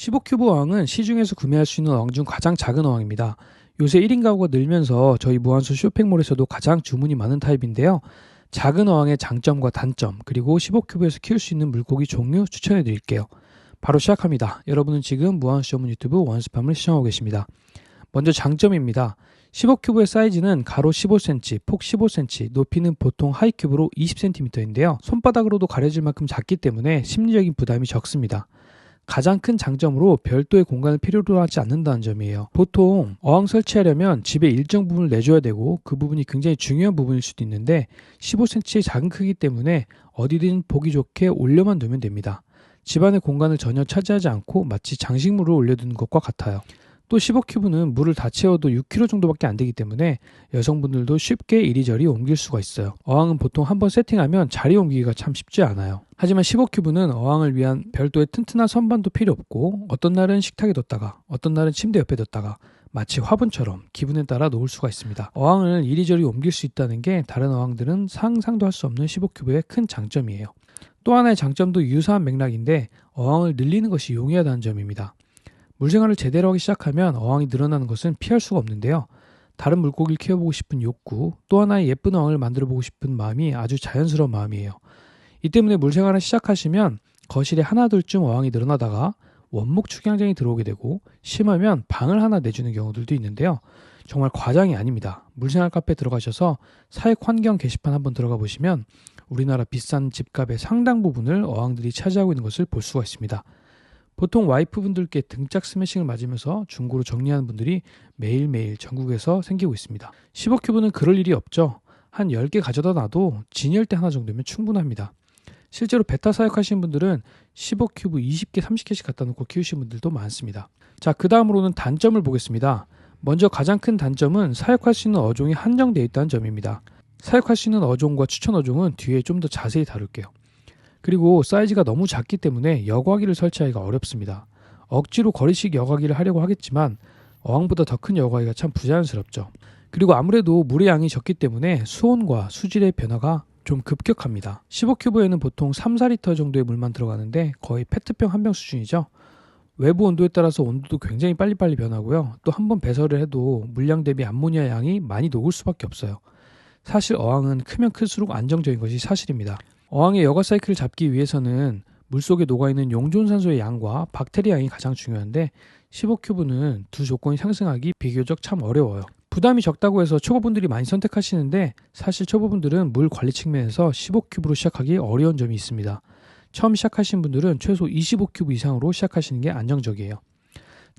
15큐브 어항은 시중에서 구매할 수 있는 어항 중 가장 작은 어항입니다. 요새 1인 가구가 늘면서 저희 무한수 쇼핑몰에서도 가장 주문이 많은 타입인데요. 작은 어항의 장점과 단점, 그리고 15큐브에서 키울 수 있는 물고기 종류 추천해 드릴게요. 바로 시작합니다. 여러분은 지금 무한수 전문 유튜브 원스팜을 시청하고 계십니다. 먼저 장점입니다. 15큐브의 사이즈는 가로 15cm, 폭 15cm, 높이는 보통 하이큐브로 20cm인데요. 손바닥으로도 가려질 만큼 작기 때문에 심리적인 부담이 적습니다. 가장 큰 장점으로 별도의 공간을 필요로 하지 않는다는 점이에요. 보통 어항 설치하려면 집의 일정 부분을 내줘야 되고 그 부분이 굉장히 중요한 부분일 수도 있는데 15cm의 작은 크기 때문에 어디든 보기 좋게 올려만 두면 됩니다. 집안의 공간을 전혀 차지하지 않고 마치 장식물을 올려두는 것과 같아요. 또 15큐브는 물을 다 채워도 6kg 정도밖에 안 되기 때문에 여성분들도 쉽게 이리저리 옮길 수가 있어요. 어항은 보통 한번 세팅하면 자리 옮기기가 참 쉽지 않아요. 하지만 15큐브는 어항을 위한 별도의 튼튼한 선반도 필요 없고 어떤 날은 식탁에 뒀다가 어떤 날은 침대 옆에 뒀다가 마치 화분처럼 기분에 따라 놓을 수가 있습니다. 어항을 이리저리 옮길 수 있다는 게 다른 어항들은 상상도 할 수 없는 15큐브의 큰 장점이에요. 또 하나의 장점도 유사한 맥락인데 어항을 늘리는 것이 용이하다는 점입니다. 물생활을 제대로 하기 시작하면 어항이 늘어나는 것은 피할 수가 없는데요. 다른 물고기를 키워보고 싶은 욕구, 또 하나의 예쁜 어항을 만들어보고 싶은 마음이 아주 자연스러운 마음이에요. 이 때문에 물생활을 시작하시면 거실에 하나둘쯤 어항이 늘어나다가 원목 축양장이 들어오게 되고 심하면 방을 하나 내주는 경우들도 있는데요. 정말 과장이 아닙니다. 물생활 카페에 들어가셔서 사육 환경 게시판 한번 들어가 보시면 우리나라 비싼 집값의 상당 부분을 어항들이 차지하고 있는 것을 볼 수가 있습니다. 보통 와이프분들께 등짝 스매싱을 맞으면서 중고로 정리하는 분들이 매일매일 전국에서 생기고 있습니다. 15큐브는 그럴 일이 없죠. 한 10개 가져다 놔도 진열대 하나 정도면 충분합니다. 실제로 베타 사육하시는 분들은 15큐브 20개, 30개씩 갖다 놓고 키우시는 분들도 많습니다. 자, 그 다음으로는 단점을 보겠습니다. 먼저 가장 큰 단점은 사육할 수 있는 어종이 한정되어 있다는 점입니다. 사육할 수 있는 어종과 추천 어종은 뒤에 좀 더 자세히 다룰게요. 그리고 사이즈가 너무 작기 때문에 여과기를 설치하기가 어렵습니다. 억지로 거리식 여과기를 하려고 하겠지만 어항보다 더 큰 여과기가 참 부자연스럽죠. 그리고 아무래도 물의 양이 적기 때문에 수온과 수질의 변화가 좀 급격합니다. 15큐브에는 보통 3-4리터 정도의 물만 들어가는데 거의 페트병 한 병 수준이죠. 외부 온도에 따라서 온도도 굉장히 빨리빨리 변하고요. 또 한 번 배설을 해도 물량 대비 암모니아 양이 많이 녹을 수밖에 없어요. 사실 어항은 크면 클수록 안정적인 것이 사실입니다. 어항의 여과 사이클을 잡기 위해서는 물속에 녹아있는 용존산소의 양과 박테리아 양이 가장 중요한데 15큐브는 두 조건이 상승하기 비교적 참 어려워요. 부담이 적다고 해서 초보분들이 많이 선택하시는데 사실 초보분들은 물 관리 측면에서 15큐브로 시작하기 어려운 점이 있습니다. 처음 시작하시는 분들은 최소 25큐브 이상으로 시작하시는 게 안정적이에요.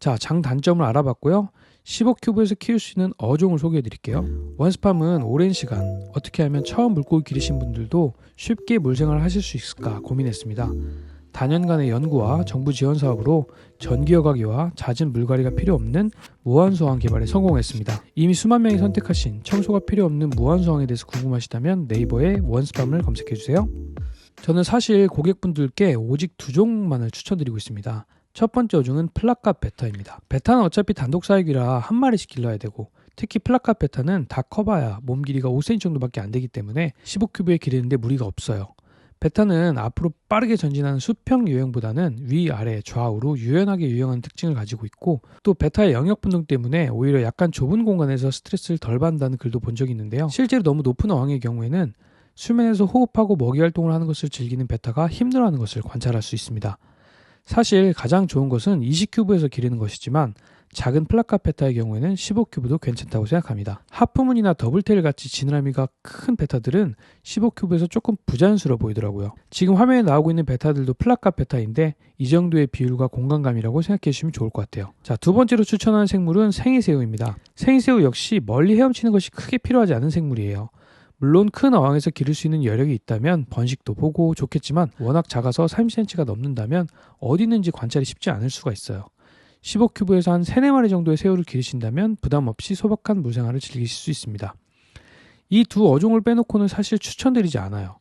자, 장단점을 알아봤고요. 15큐브에서 키울 수 있는 어종을 소개해 드릴게요. 원스팜은 오랜 시간 어떻게 하면 처음 물고기 기르신 분들도 쉽게 물생활을 하실 수 있을까 고민했습니다. 다년간의 연구와 정부 지원 사업으로 전기여과기와 잦은 물갈이가 필요 없는 무한수어항 개발에 성공했습니다. 이미 수만 명이 선택하신 청소가 필요 없는 무한수어항에 대해서 궁금하시다면 네이버에 원스팜을 검색해 주세요. 저는 사실 고객분들께 오직 두 종만을 추천드리고 있습니다. 첫 번째 어종은 플라카 베타입니다. 베타는 어차피 단독 사육이라 한 마리씩 길러야 되고 특히 플라카 베타는 다 커봐야 몸 길이가 5cm 정도밖에 안 되기 때문에 15큐브에 기르는데 무리가 없어요. 베타는 앞으로 빠르게 전진하는 수평 유형보다는 위아래 좌우로 유연하게 유형하는 특징을 가지고 있고 또 베타의 영역 분동 때문에 오히려 약간 좁은 공간에서 스트레스를 덜 받는다는 글도 본 적이 있는데요. 실제로 너무 높은 어항의 경우에는 수면에서 호흡하고 먹이 활동을 하는 것을 즐기는 베타가 힘들어하는 것을 관찰할 수 있습니다. 사실 가장 좋은 것은 20큐브에서 기르는 것이지만 작은 플라카 베타의 경우에는 15큐브도 괜찮다고 생각합니다. 하프문이나 더블테일 같이 지느러미가 큰 베타들은 15큐브에서 조금 부자연스러워 보이더라고요. 지금 화면에 나오고 있는 베타들도 플라카 베타인데 이 정도의 비율과 공간감이라고 생각해 주시면 좋을 것 같아요. 자, 두 번째로 추천하는 생물은 생이새우입니다. 생이새우 역시 멀리 헤엄치는 것이 크게 필요하지 않은 생물이에요. 물론 큰 어항에서 기를 수 있는 여력이 있다면 번식도 보고 좋겠지만 워낙 작아서 30cm가 넘는다면 어디 있는지 관찰이 쉽지 않을 수가 있어요. 15큐브에서 한 3-4마리 정도의 새우를 기르신다면 부담 없이 소박한 물생활을 즐기실 수 있습니다. 이 두 어종을 빼놓고는 사실 추천드리지 않아요.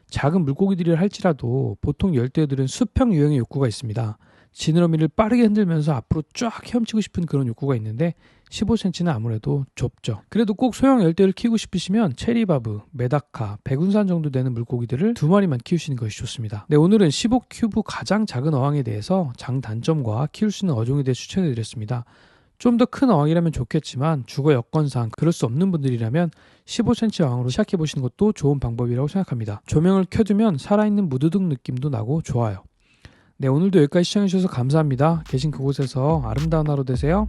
작은 물고기들이 할지라도 보통 열대어들은 수평 유형의 욕구가 있습니다. 지느러미를 빠르게 흔들면서 앞으로 쫙 헤엄치고 싶은 그런 욕구가 있는데 15cm는 아무래도 좁죠. 그래도 꼭 소형 열대를 키우고 싶으시면 체리바브, 메다카, 백운산 정도 되는 물고기들을 2마리만 키우시는 것이 좋습니다. 네, 오늘은 15큐브 가장 작은 어항에 대해서 장단점과 키울 수 있는 어종에 대해 추천해드렸습니다. 좀 더 큰 어항이라면 좋겠지만 주거 여건상 그럴 수 없는 분들이라면 15cm 어항으로 시작해보시는 것도 좋은 방법이라고 생각합니다. 조명을 켜두면 살아있는 무드등 느낌도 나고 좋아요. 네, 오늘도 여기까지 시청해주셔서 감사합니다. 계신 그곳에서 아름다운 하루 되세요.